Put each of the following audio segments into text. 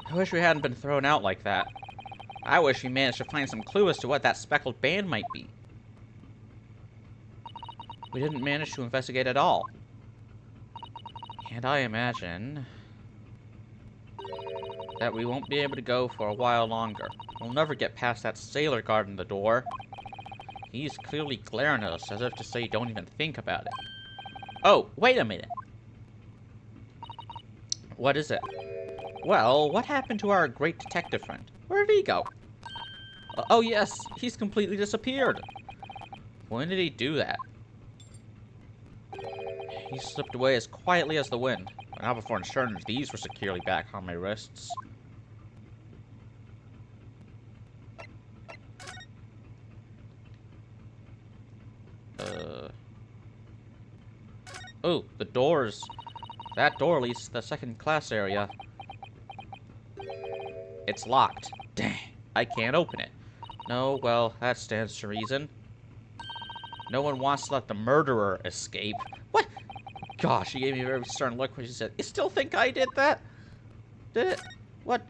I wish we hadn't been thrown out like that. I wish we managed to find some clue as to what that speckled band might be. We didn't manage to investigate at all. And I imagine that we won't be able to go for a while longer. We'll never get past that sailor guard in the door. He's clearly glaring at us as if to say don't even think about it. Oh, wait a minute. What is it? Well, what happened to our great detective friend? Where did he go? Oh yes, he's completely disappeared. When did he do that? He slipped away as quietly as the wind. But not before ensuring these were securely back on my wrists. Oh, the doors. That door leads to the second class area. It's locked. Dang, I can't open it. No, well, that stands to reason. No one wants to let the murderer escape. What? Gosh, she gave me a very stern look when she said, "You still think I did that?" Did it? What?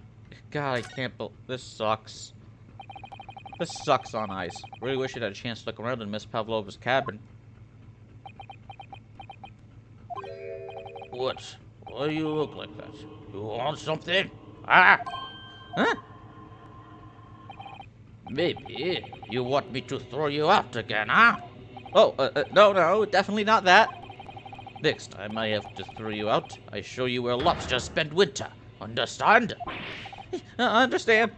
God, I can't believe this sucks. This sucks on ice. Really wish you'd had a chance to look around in Miss Pavlova's cabin. What? Why do you look like that? You want something? Ah! Huh? Maybe you want me to throw you out again, huh? Oh, no, definitely not that. Next time I have to throw you out, I show you where lobsters spend winter. Understand? I understand.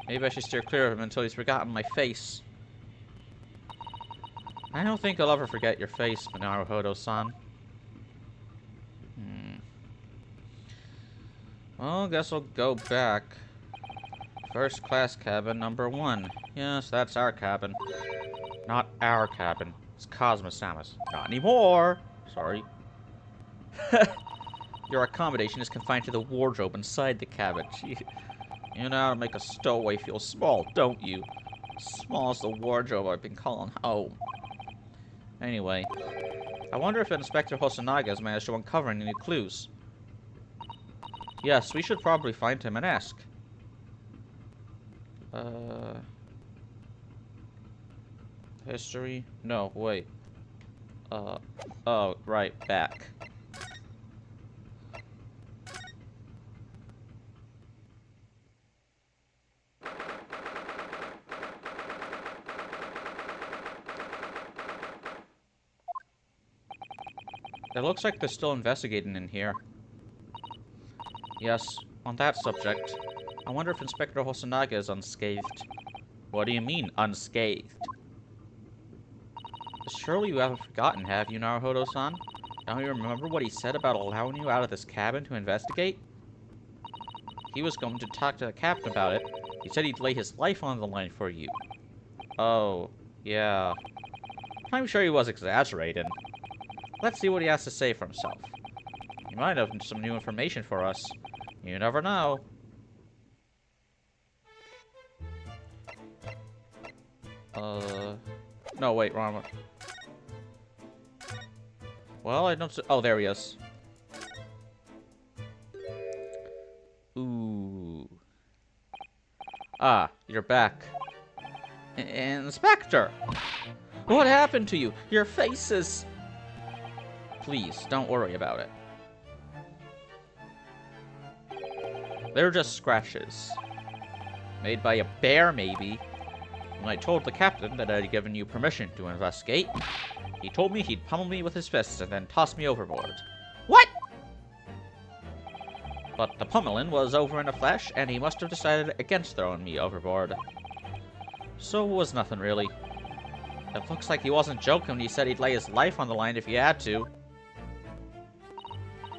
Maybe I should steer clear of him until he's forgotten my face. I don't think I'll ever forget your face, Naruhodo-san. Well, guess I'll go back. First class cabin number 1. Yes, that's our cabin. Not our cabin. It's Cosmo-sama's. Not anymore! Sorry. Your accommodation is confined to the wardrobe inside the cabin. Gee, you know how to make a stowaway feel small, don't you? Small as the wardrobe I've been calling home. Anyway, I wonder if Inspector Hosonaga has managed to uncover any clues. Yes, we should probably find him and ask. History? No, wait. Oh, right, back. It looks like they're still investigating in here. Yes, on that subject, I wonder if Inspector Hosonaga is unscathed. What do you mean, unscathed? Surely you haven't forgotten, have you, Naruhodo-san? Don't you remember what he said about allowing you out of this cabin to investigate? He was going to talk to the captain about it. He said he'd lay his life on the line for you. Oh, yeah. I'm sure he was exaggerating. Let's see what he has to say for himself. He might have some new information for us. You never know. No, wait, wrong one. Well, I don't see— oh, there he is. Ooh. Ah, you're back. Inspector! What happened to you? Your face is— please, don't worry about it. They're just scratches. Made by a bear, maybe. When I told the captain that I'd given you permission to investigate, he told me he'd pummel me with his fists and then toss me overboard. What? But the pummeling was over in a flash, and he must have decided against throwing me overboard. So it was nothing, really. It looks like he wasn't joking when he said he'd lay his life on the line if he had to.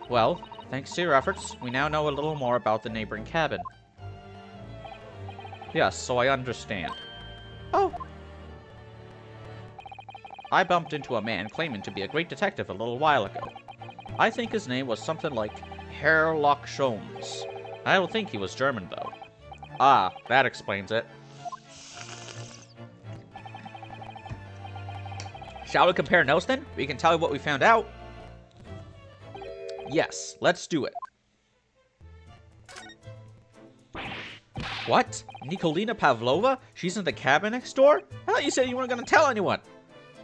Well, thanks to your efforts, we now know a little more about the neighboring cabin. Yes, so I understand. Oh. I bumped into a man claiming to be a great detective a little while ago. I think his name was something like Herlock Sholmes. I don't think he was German, though. Ah, that explains it. Shall we compare notes, then? We can tell you what we found out. Yes, let's do it. What? Nikolina Pavlova? She's in the cabin next door? I thought you said you weren't going to tell anyone.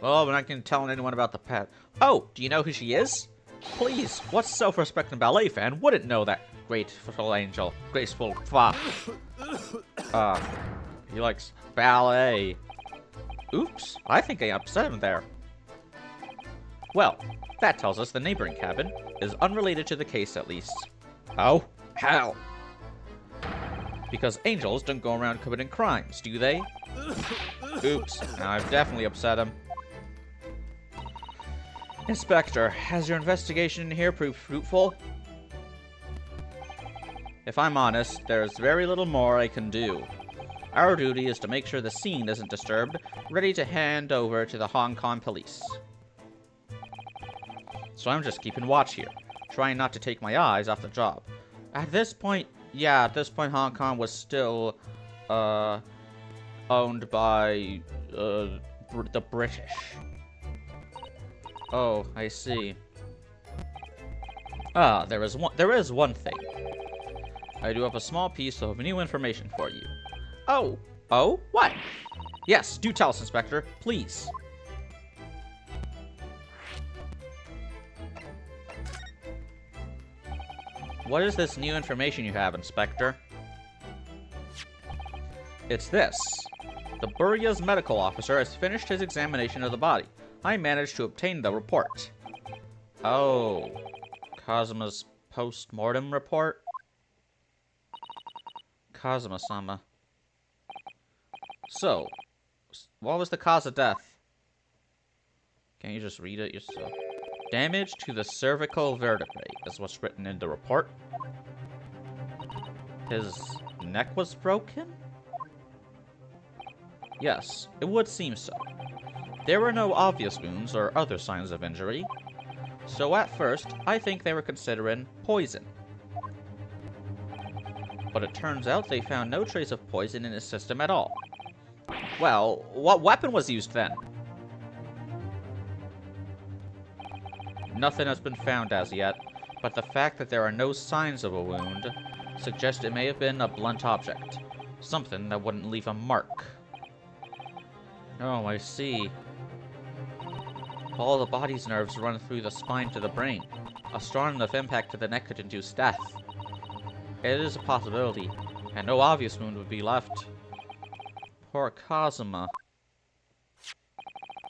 Well, we're not going to tell anyone about the pet. Oh, do you know who she is? Please, what self-respecting ballet fan wouldn't know that graceful angel? Graceful fa. He likes ballet. Oops, I think I upset him there. Well, that tells us the neighboring cabin is unrelated to the case at least. Oh? How? Because angels don't go around committing crimes, do they? Oops, now I've definitely upset him. Inspector, has your investigation in here proved fruitful? If I'm honest, there's very little more I can do. Our duty is to make sure the scene isn't disturbed, ready to hand over to the Hong Kong police. So I'm just keeping watch here, trying not to take my eyes off the job. At this point, Hong Kong was still, owned by, the British. Oh, I see. Ah, there is one thing. I do have a small piece of new information for you. Oh, what? Yes, do tell us, Inspector, please. What is this new information you have, Inspector? It's this. The Buria's medical officer has finished his examination of the body. I managed to obtain the report. Oh. Kazuma's post-mortem report? Kazuma-sama. So, what was the cause of death? Can't you just read it yourself? Damage to the cervical vertebrae is what's written in the report. His neck was broken? Yes, it would seem so. There were no obvious wounds or other signs of injury, so at first, I think they were considering poison. But it turns out they found no trace of poison in his system at all. Well, what weapon was used then? Nothing has been found as yet, but the fact that there are no signs of a wound suggests it may have been a blunt object. Something that wouldn't leave a mark. Oh, I see. All the body's nerves run through the spine to the brain. A strong enough impact to the neck could induce death. It is a possibility, and no obvious wound would be left. Poor Kazuma.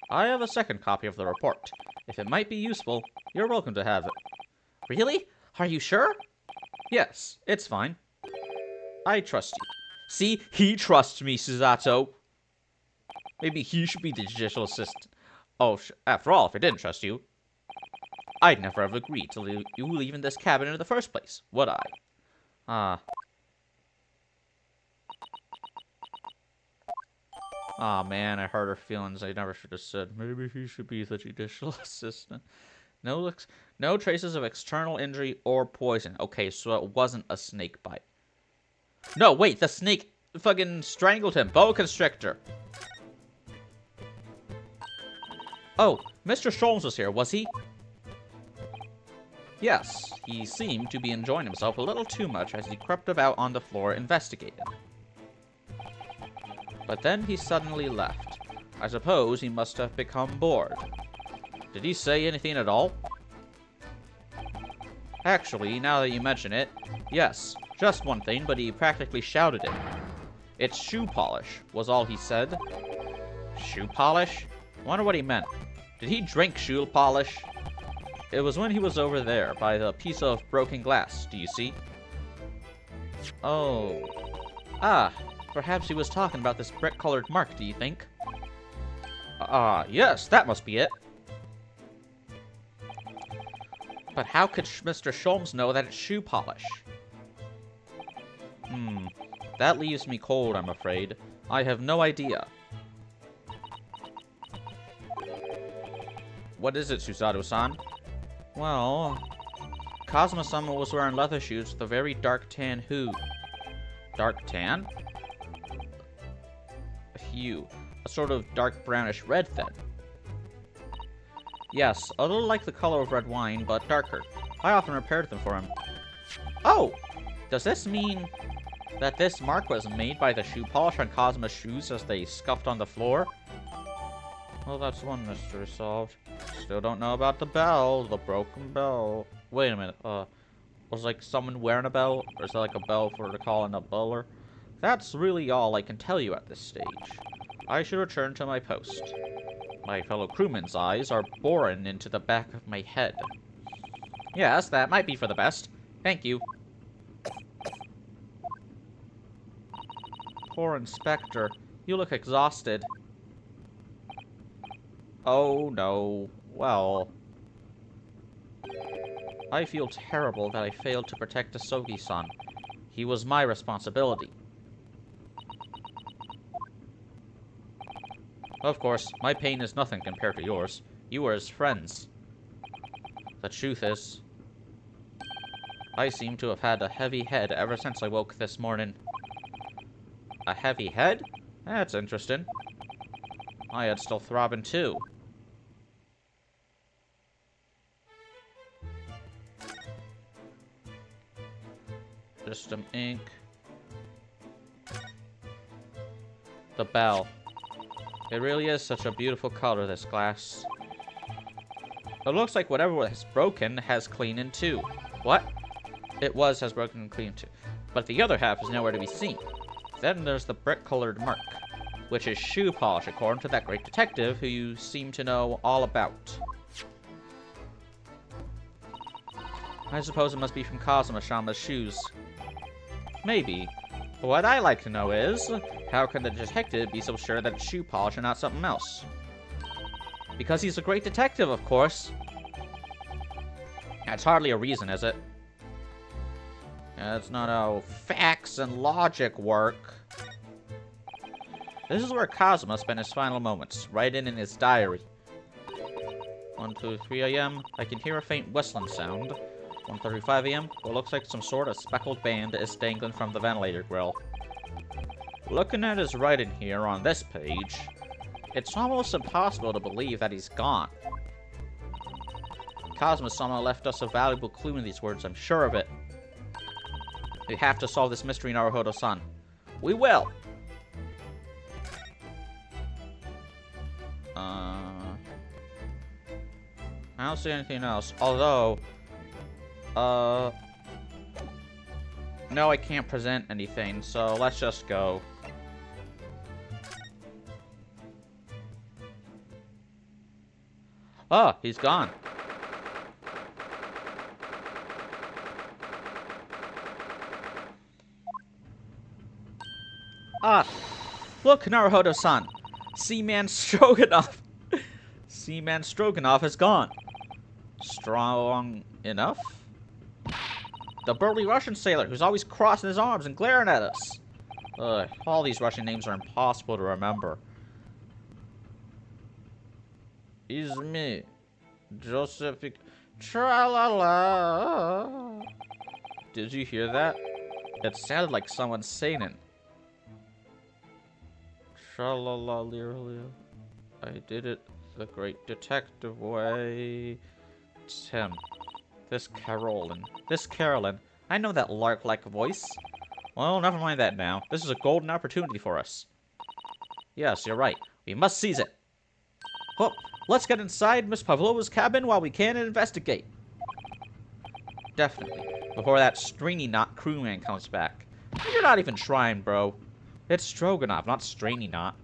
I have a second copy of the report. If it might be useful, you're welcome to have it. Really? Are you sure? Yes, it's fine. I trust you. See, he trusts me, Susato. Maybe he should be the judicial assistant. Oh, after all, if I didn't trust you, I'd never have agreed to you leaving this cabin in the first place, would I? Aw, man, I hurt her feelings. I never should have said, maybe he should be the judicial assistant. No traces of external injury or poison. Okay, so it wasn't a snake bite. No, wait, the snake fucking strangled him. Boa constrictor. Oh, Mr. Sholmes was here, was he? Yes, he seemed to be enjoying himself a little too much as he crept about on the floor investigating. But then he suddenly left. I suppose he must have become bored. Did he say anything at all? Actually, now that you mention it, yes, just one thing, but he practically shouted it. It's shoe polish, was all he said. Shoe polish? I wonder what he meant. Did he drink shoe polish? It was when he was over there, by the piece of broken glass, do you see? Oh. Ah, perhaps he was talking about this brick-colored mark, do you think? Yes, that must be it. But how could Mr. Sholmes know that it's shoe polish? That leaves me cold, I'm afraid. I have no idea. What is it, Susato-san? Well, Kazuma-sama was wearing leather shoes with a very dark tan hue. Dark tan? Hue. A sort of dark brownish red, then. Yes, a little like the color of red wine, but darker. I often repaired them for him. Oh! Does this mean... That this mark was made by the shoe polish on Kazuma's shoes as they scuffed on the floor? Well, that's one mystery solved. Still don't know about the bell, the broken bell. Wait a minute, was like someone wearing a bell? Or is that like a bell for to call in a bowler? That's really all I can tell you at this stage. I should return to my post. My fellow crewmen's eyes are boring into the back of my head. Yes, that might be for the best. Thank you. Poor Inspector. You look exhausted. Oh no. Well. I feel terrible that I failed to protect Asogi-san. He was my responsibility. Of course, my pain is nothing compared to yours. You were his friends. The truth is, I seem to have had a heavy head ever since I woke this morning. A heavy head? That's interesting. My head's still throbbing too. Just some ink. The bell. It really is such a beautiful color, this glass. It looks like whatever was broken has cleaned in too. What? It has broken and cleaned too. But the other half is nowhere to be seen. Then there's the brick-colored mark, which is shoe polish according to that great detective who you seem to know all about. I suppose it must be from Kazuma-shama's shoes. Maybe. But what I like to know is, how can the detective be so sure that it's shoe polish and not something else? Because he's a great detective, of course. That's hardly a reason, is it? That's not how facts and logic work. This is where Kazuma spent his final moments, writing in his diary. 1:23 a.m. I can hear a faint whistling sound. 1:35 a.m. What looks like some sort of speckled band is dangling from the ventilator grill. Looking at his writing here on this page, it's almost impossible to believe that he's gone. Kazuma-sama left us a valuable clue in these words, I'm sure of it. We have to solve this mystery, Naruhodo-san. We will! I don't see anything else. Although, no, I can't present anything, so let's just go. Oh, he's gone. Ah, look, Naruhodo-san. Seaman Stroganoff. Seaman Stroganoff is gone. Strong enough? The burly Russian sailor who's always crossing his arms and glaring at us. Ugh, all these Russian names are impossible to remember. It's me, Joseph. Tra-la-la. Did you hear that? It sounded like someone singing. Tra-la-la-lira-lira. I did it the great detective way. It's him. This Carolyn. I know that lark-like voice. Well, never mind that now. This is a golden opportunity for us. Yes, you're right. We must seize it. Well, let's get inside Miss Pavlova's cabin while we can and investigate. Definitely. Before that stringy knot crewman comes back. You're not even trying, bro. It's Stroganoff, not stringy knot.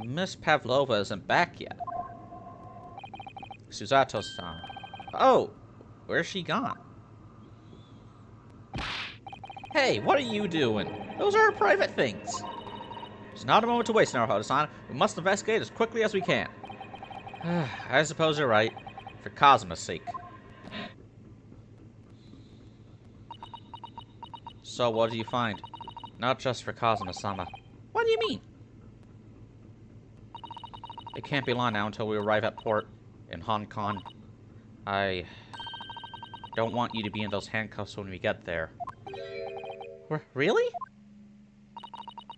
Miss Pavlova isn't back yet. Susato-san. Oh, where's she gone? Hey, what are you doing? Those are her private things. It's not a moment to waste, Naruhodo-san. We must investigate as quickly as we can. I suppose you're right. For Kazuma's sake. So, what do you find? Not just for Kazuma-sama. What do you mean? It can't be long now until we arrive at port in Hong Kong. I don't want you to be in those handcuffs when we get there. Really?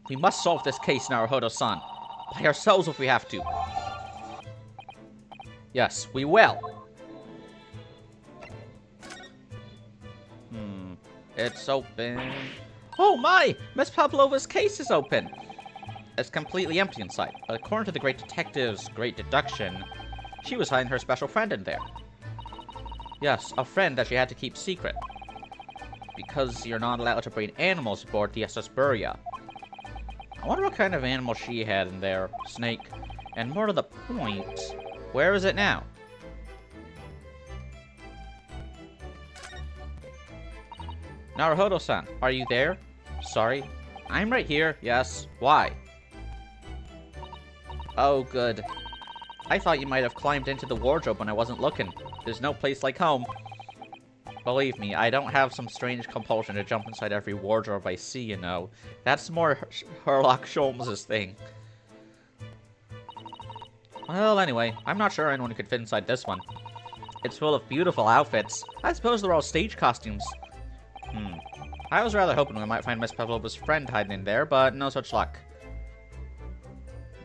We must solve this case, Naruhodo-san. By ourselves if we have to. Yes, we will. It's open. Oh my! Miss Pavlova's case is open! It's completely empty inside. According to the great detective's great deduction, she was hiding her special friend in there. Yes, a friend that she had to keep secret. Because you're not allowed to bring animals aboard the SS Buria. I wonder what kind of animal she had in there. Snake. And more to the point, where is it now? Naruhodo-san, are you there? Sorry. I'm right here, yes. Why? Oh, good. I thought you might have climbed into the wardrobe when I wasn't looking. There's no place like home. Believe me, I don't have some strange compulsion to jump inside every wardrobe I see, you know. That's more Sherlock Holmes' thing. Well, anyway, I'm not sure anyone could fit inside this one. It's full of beautiful outfits. I suppose they're all stage costumes. I was rather hoping we might find Miss Pavlova's friend hiding in there, but no such luck.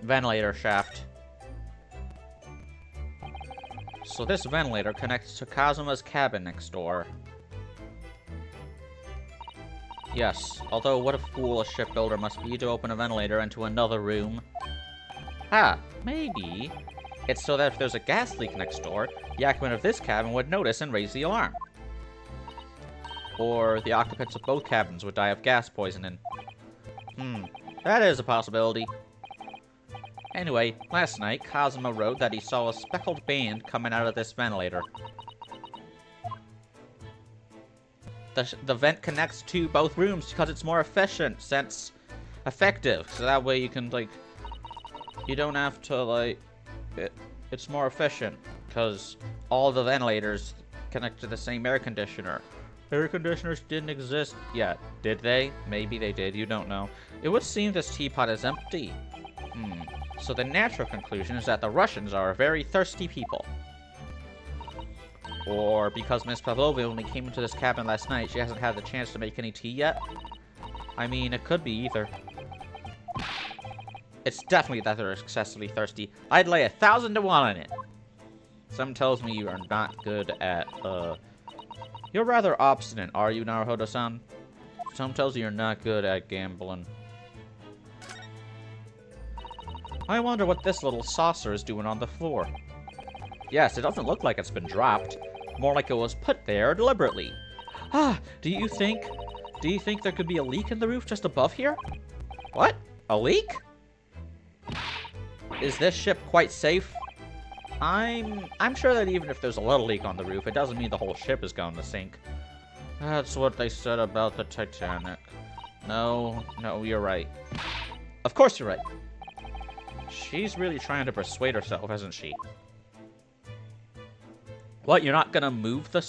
Ventilator shaft. So this ventilator connects to Kazuma's cabin next door. Yes, although what a fool a shipbuilder must be to open a ventilator into another room. Ah, maybe it's so that if there's a gas leak next door, the occupant of this cabin would notice and raise the alarm. Or the occupants of both cabins would die of gas poisoning. That is a possibility. Anyway, last night, Kazuma wrote that he saw a speckled band coming out of this ventilator. The vent connects to both rooms because it's more efficient, since effective. So that way you can, like, you don't have to, like, it's more efficient because all the ventilators connect to the same air conditioner. Air conditioners didn't exist yet, did they? Maybe they did, you don't know. It would seem this teapot is empty. So the natural conclusion is that the Russians are a very thirsty people. Or because Miss Pavlova only came into this cabin last night, she hasn't had the chance to make any tea yet? I mean, it could be either. It's definitely that they're excessively thirsty. I'd lay 1,000 to 1 on it. Some tells me you are not good at, You're rather obstinate, are you, Naruhodo-san? Some tells you you're not good at gambling. I wonder what this little saucer is doing on the floor. Yes, it doesn't look like it's been dropped. More like it was put there deliberately. Do you think there could be a leak in the roof just above here? What? A leak? Is this ship quite safe? I'm sure that even if there's a little leak on the roof, it doesn't mean the whole ship is going to sink. That's what they said about the Titanic. No, you're right. Of course you're right. She's really trying to persuade herself, isn't she? What, you're not gonna move the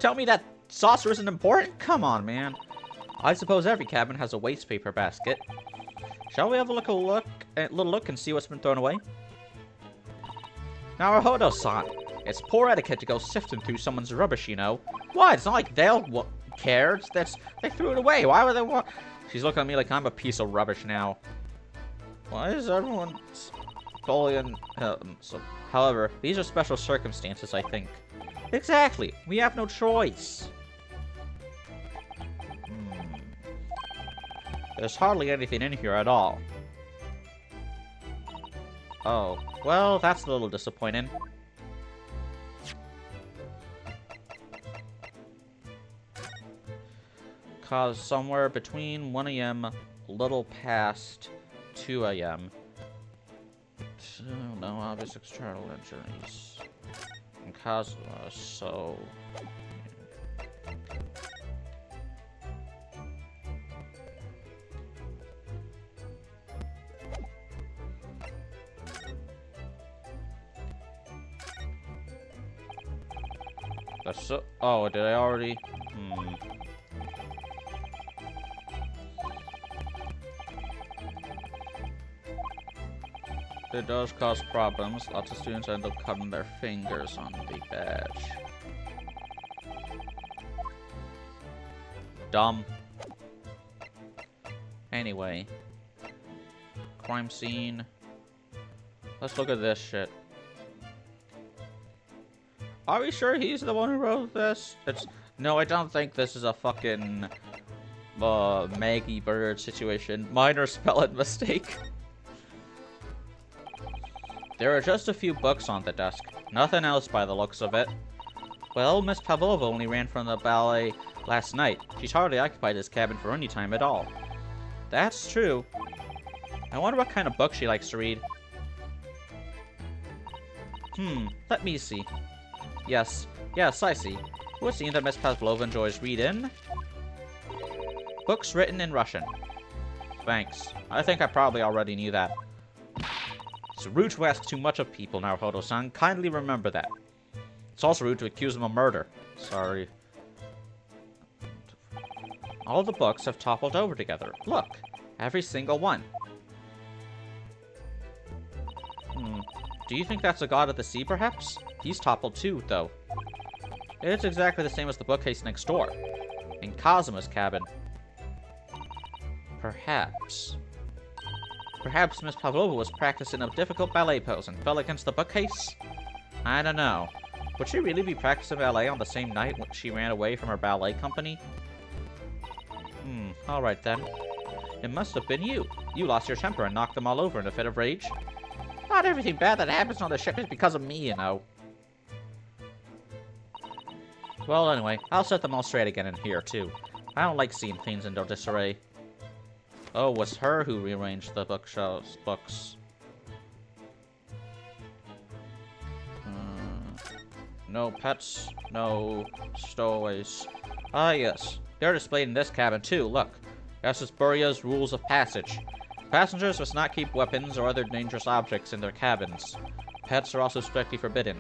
Tell me that saucer isn't important? Come on, man. I suppose every cabin has a waste paper basket. Shall we have a little look and see what's been thrown away? Naruhodo-san, it's poor etiquette to go sifting through someone's rubbish, you know. Why? It's not like they'll care. They threw it away. Why would they want? She's looking at me like I'm a piece of rubbish now. Why is everyone bullying? However, these are special circumstances, I think. Exactly. We have no choice. There's hardly anything in here at all. Oh, well, that's a little disappointing. Cause somewhere between 1 AM, a little past 2 AM. No obvious external injuries. And Kazuma, so... That's so... Oh, did I already... It does cause problems. Lots of students end up cutting their fingers on the badge. dumb. Anyway. Crime scene. Let's look at this shit. Are we sure he's the one who wrote this? No, I don't think this is a fucking Maggie Bird situation. Minor spelling mistake. There are just a few books on the desk. Nothing else by the looks of it. Well, Miss Pavlova only ran from the ballet last night. She's hardly occupied this cabin for any time at all. That's true. I wonder what kind of book she likes to read. Let me see. Yes, I see. It would seem that Miss Pavlova enjoys reading books written in Russian. Thanks. I think I probably already knew that. It's rude to ask too much of people, Naruhodo-san. Kindly remember that. It's also rude to accuse them of murder. Sorry. All the books have toppled over together. Look, every single one. Do you think that's a god of the sea, perhaps? He's toppled too, though. It's exactly the same as the bookcase next door. In Kazuma's cabin. Perhaps. Perhaps Miss Pavlova was practicing a difficult ballet pose and fell against the bookcase? I don't know. Would she really be practicing ballet on the same night when she ran away from her ballet company? Alright then. It must have been you. You lost your temper and knocked them all over in a fit of rage. Not everything bad that happens on the ship is because of me, you know. Well, anyway, I'll set them all straight again in here, too. I don't like seeing things in their disarray. Oh, it was her who rearranged the bookshelves, books. No pets, no stowaways. Ah, yes. They're displayed in this cabin, too, look. That's Buria's rules of passage. Passengers must not keep weapons or other dangerous objects in their cabins. Pets are also strictly forbidden.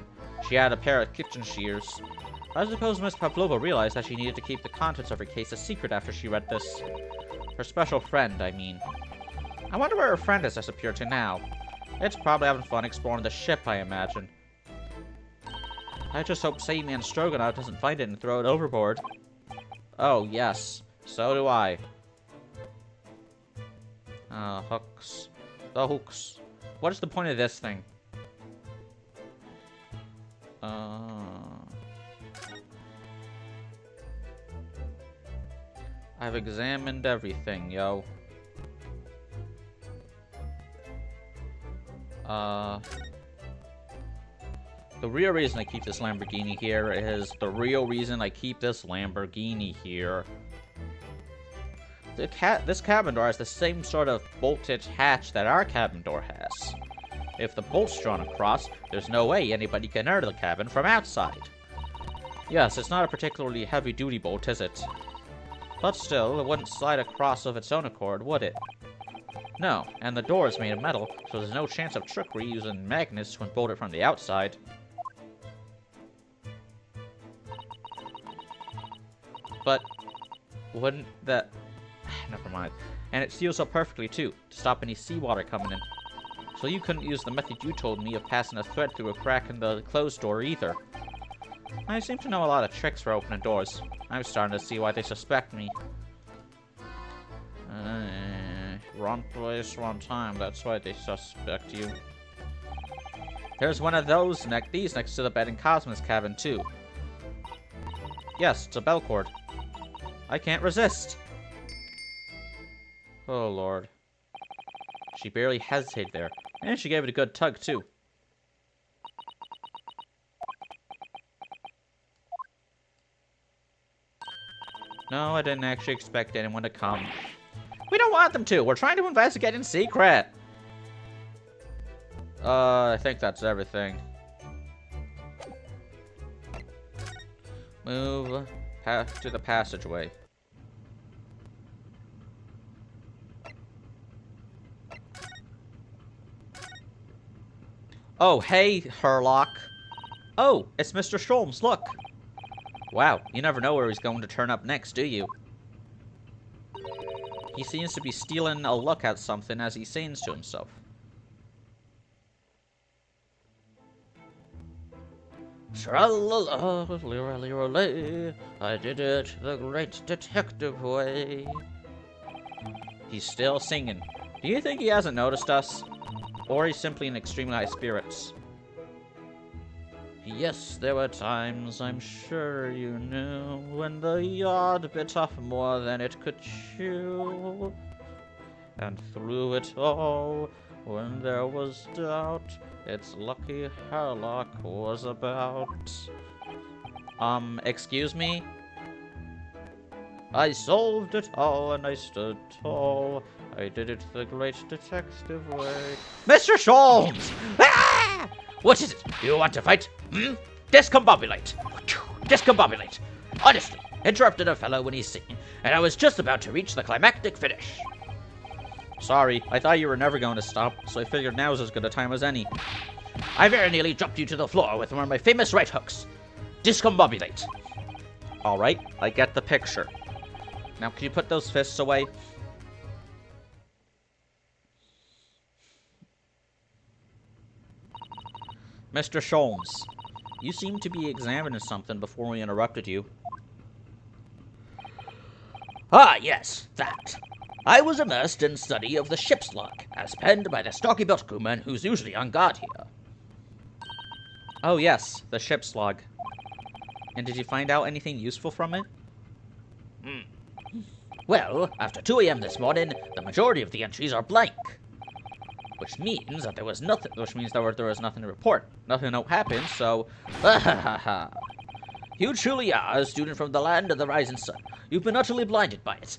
She had a pair of kitchen shears. I suppose Miss Pavlova realized that she needed to keep the contents of her case a secret after she read this. Her special friend, I mean. I wonder where her friend has disappeared to now. It's probably having fun exploring the ship, I imagine. I just hope Seaman Stroganoff doesn't find it and throw it overboard. Oh, yes. So do I. Hooks. The hooks. What is the point of this thing? I've examined everything, yo. The real reason I keep this Lamborghini here is the real reason I keep this Lamborghini here. This cabin door has the same sort of bolted hatch that our cabin door has. If the bolt's drawn across, there's no way anybody can enter the cabin from outside. Yes, it's not a particularly heavy-duty bolt, is it? But still, it wouldn't slide across of its own accord, would it? No, and the door is made of metal, so there's no chance of trickery using magnets to unbolt it from the outside. But wouldn't that... Never mind. And it seals up perfectly, too, to stop any seawater coming in. So you couldn't use the method you told me of passing a thread through a crack in the closed door, either. I seem to know a lot of tricks for opening doors. I'm starting to see why they suspect me. Wrong place, wrong time. That's why they suspect you. There's one of these next to the bed in Cosmo's cabin, too. Yes, it's a bell cord. I can't resist. Oh, Lord. She barely hesitated there. And she gave it a good tug, too. No, I didn't actually expect anyone to come. We don't want them to. We're trying to investigate in secret. I think that's everything. Move to the passageway. Oh, hey, Herlock. Oh, it's Mr. Sholmes, look. Wow, you never know where he's going to turn up next, do you? He seems to be stealing a look at something as he sings to himself. Tra-la-la, lira-lira-lay, I did it the great detective way. He's still singing. Do you think he hasn't noticed us? Or he's simply in extremely high spirits? Yes, there were times, I'm sure you knew, when the yard bit off more than it could chew. And through it all, when there was doubt, it's lucky Harlock was about. Excuse me? I solved it all and I stood tall. I did it the great detective way. Mr. Sholmes! Ah! What is it? Do you want to fight? Discombobulate! Discombobulate! Honestly, interrupted a fellow when he's singing, and I was just about to reach the climactic finish. Sorry, I thought you were never going to stop, so I figured now's as good a time as any. I very nearly dropped you to the floor with one of my famous right hooks. Discombobulate. Alright, I get the picture. Now, can you put those fists away? Mr. Sholmes, you seem to be examining something before we interrupted you. Ah, yes, that. I was immersed in study of the ship's log, as penned by the stocky-built crewman who's usually on guard here. Oh yes, the ship's log. And did you find out anything useful from it? Well, after 2 a.m. this morning, the majority of the entries are blank. Which means that there was nothing to report. Nothing happened, so... You truly are a student from the land of the rising sun. You've been utterly blinded by it.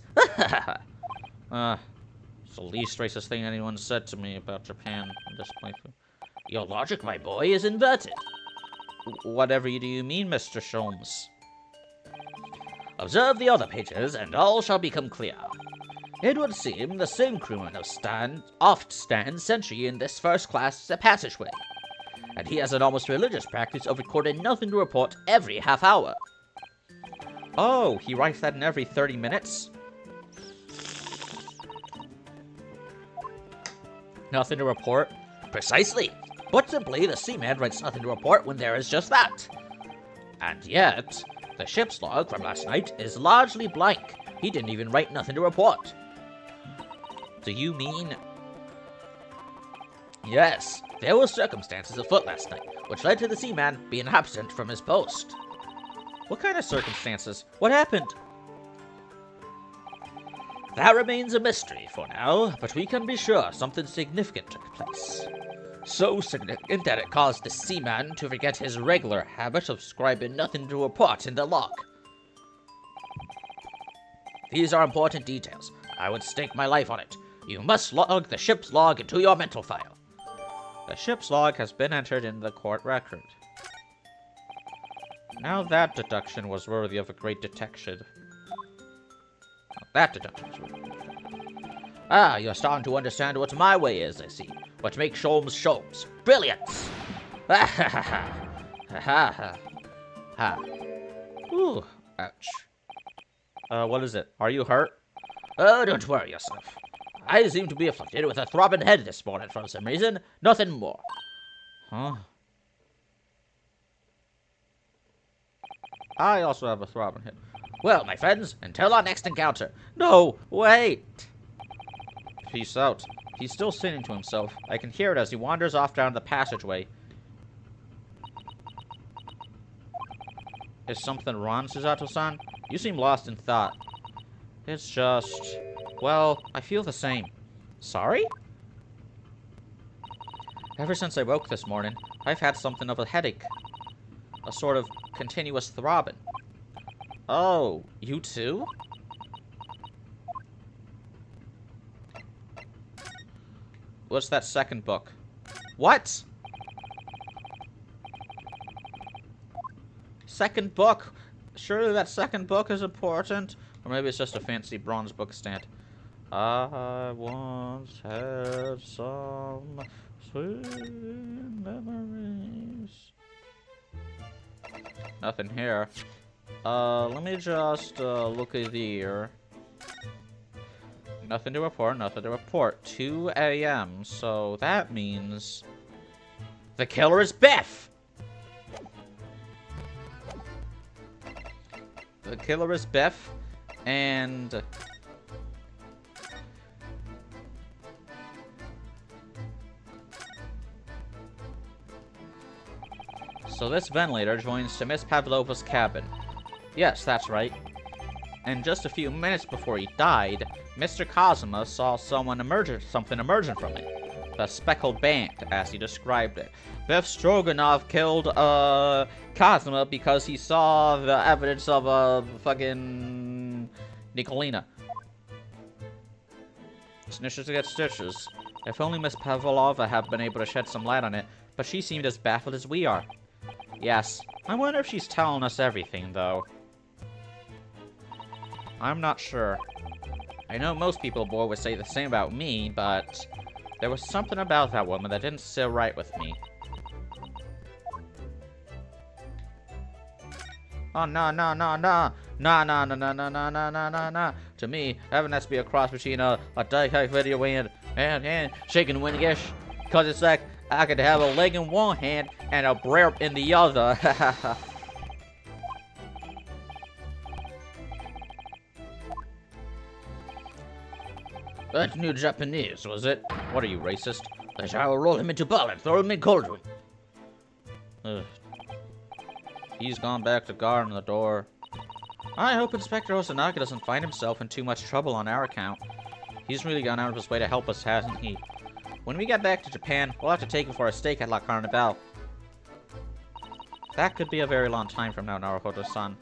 It's the least racist thing anyone said to me about Japan in this playthrough. Your logic, my boy, is inverted. Whatever do you mean, Mr. Sholmes? Observe the other pages, and all shall become clear. It would seem the same crewman oft stands sentry in this first-class passageway, and he has an almost religious practice of recording nothing to report every half hour. Oh, he writes that in every 30 minutes? Nothing to report? Precisely. But simply, the seaman writes nothing to report when there is just that. And yet, the ship's log from last night is largely blank. He didn't even write nothing to report. Do you mean... Yes, there were circumstances afoot last night, which led to the seaman being absent from his post. What kind of circumstances? What happened? That remains a mystery for now, but we can be sure something significant took place. So significant that it caused the seaman to forget his regular habit of scribing nothing to report in the log. These are important details. I would stake my life on it. You must log the ship's log into your mental file. The ship's log has been entered in the court record. Now that deduction was worthy of a great detection. That deduction was worthy. Ah, you're starting to understand what my way is, I see. What makes Sholmes Sholmes. Brilliant! Ha ha ha ha ha ha. Ooh, ouch. What is it? Are you hurt? Oh, don't worry yourself. I seem to be afflicted with a throbbing head this morning for some reason. Nothing more. Huh? I also have a throbbing head. Well, my friends, until our next encounter. No, wait! Peace out. He's still singing to himself. I can hear it as he wanders off down the passageway. Is something wrong, Susato-san? You seem lost in thought. It's just... Well, I feel the same. Sorry? Ever since I woke this morning, I've had something of a headache. A sort of continuous throbbing. Oh, you too? What's that second book? What? Second book? Surely that second book is important? Or maybe it's just a fancy bronze book stand. I once had some sweet memories. Nothing here. Let me just look at here. Nothing to report, nothing to report. 2 a.m. So that means... The killer is Biff! The killer is Biff, and... So this ventilator joins to Miss Pavlova's cabin. Yes, that's right. And just a few minutes before he died, Mr. Kazuma saw something emerging from it. The speckled band, as he described it. Biff Stroganoff killed, Kazuma because he saw the evidence of, fucking... Nicolina. Snitches get stitches. If only Miss Pavlova had been able to shed some light on it, but she seemed as baffled as we are. Yes. I wonder if she's telling us everything, though. I'm not sure. I know most people aboard would say the same about me, but... there was something about that woman that didn't sit right with me. Oh, no, no, no, no. Nah, nah, nah, nah, nah, nah, nah, nah, nah, nah. To me, heaven has to be a cross between a die-cut video and shaking windish. Cause it's like, I could have a leg in one hand and a brain in the other. That's new Japanese, was it? What are you, racist? I shall roll him into ball and throw him in cauldron. Ugh. He's gone back to guarding the door. I hope Inspector Osanaga doesn't find himself in too much trouble on our account. He's really gone out of his way to help us, hasn't he? When we get back to Japan, we'll have to take him for a steak at La Carnival. That could be a very long time from now, Naruhodo-san.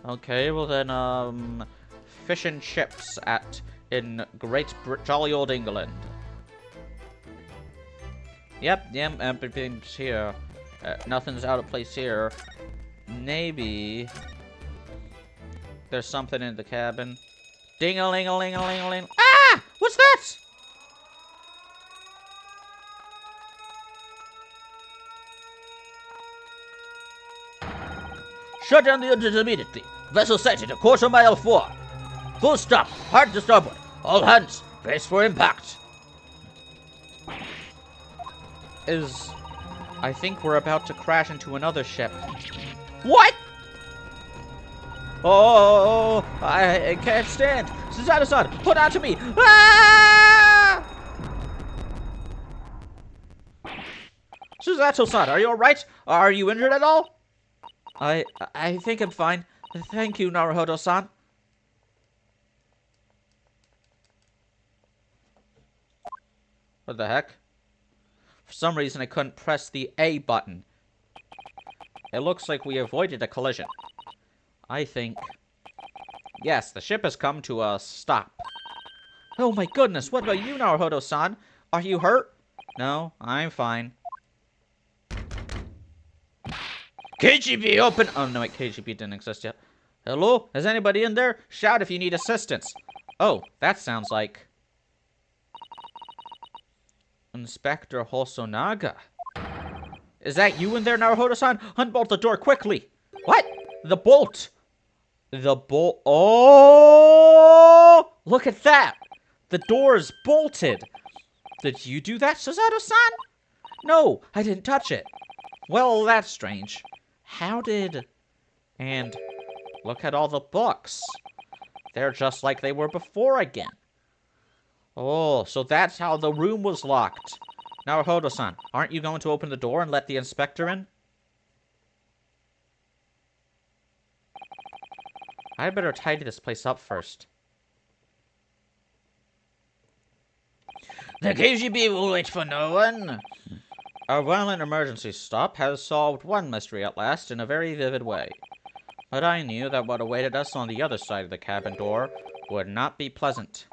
Okay, well then, fish and chips in jolly old England. Yep, everything's here. Nothing's out of place here. Maybe there's something in the cabin. Ding-a-ling-a-ling-a-ling-a-ling. Ah! What's that? Shut down the engines immediately. Vessel sighted a quarter mile forward. Full stop. Hard to starboard. All hands. Brace for impact. I think we're about to crash into another ship. What? Oh, I can't stand. Susanoo-san, hold on to me. Ah! Susanoo-san, are you alright? Are you injured at all? I think I'm fine. Thank you, Naruhodo-san. What the heck? For some reason, I couldn't press the A button. It looks like we avoided a collision. I think... yes, the ship has come to a stop. Oh my goodness, what about you, Naruhodo-san? Are you hurt? No, I'm fine. KGB open! Oh no, wait, KGB didn't exist yet. Hello? Is anybody in there? Shout if you need assistance. Oh, that sounds like... Inspector Hosonaga. Is that you in there, Naruhodo-san? Unbolt the door quickly. What? The bolt. The bolt. Oh! Look at that. The door is bolted. Did you do that, Susanoo-san? No, I didn't touch it. Well, that's strange. How did... And look at all the books. They're just like they were before again. Oh, so that's how the room was locked. Naruhodo-san, aren't you going to open the door and let the inspector in? I'd better tidy this place up first. The KGB will wait for no one. Our violent emergency stop has solved one mystery at last in a very vivid way. But I knew that what awaited us on the other side of the cabin door would not be pleasant.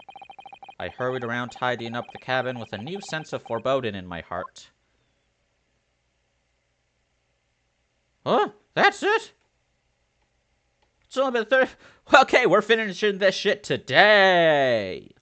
I hurried around tidying up the cabin with a new sense of foreboding in my heart. Huh? That's it? It's only been 30... Okay, we're finishing this shit today!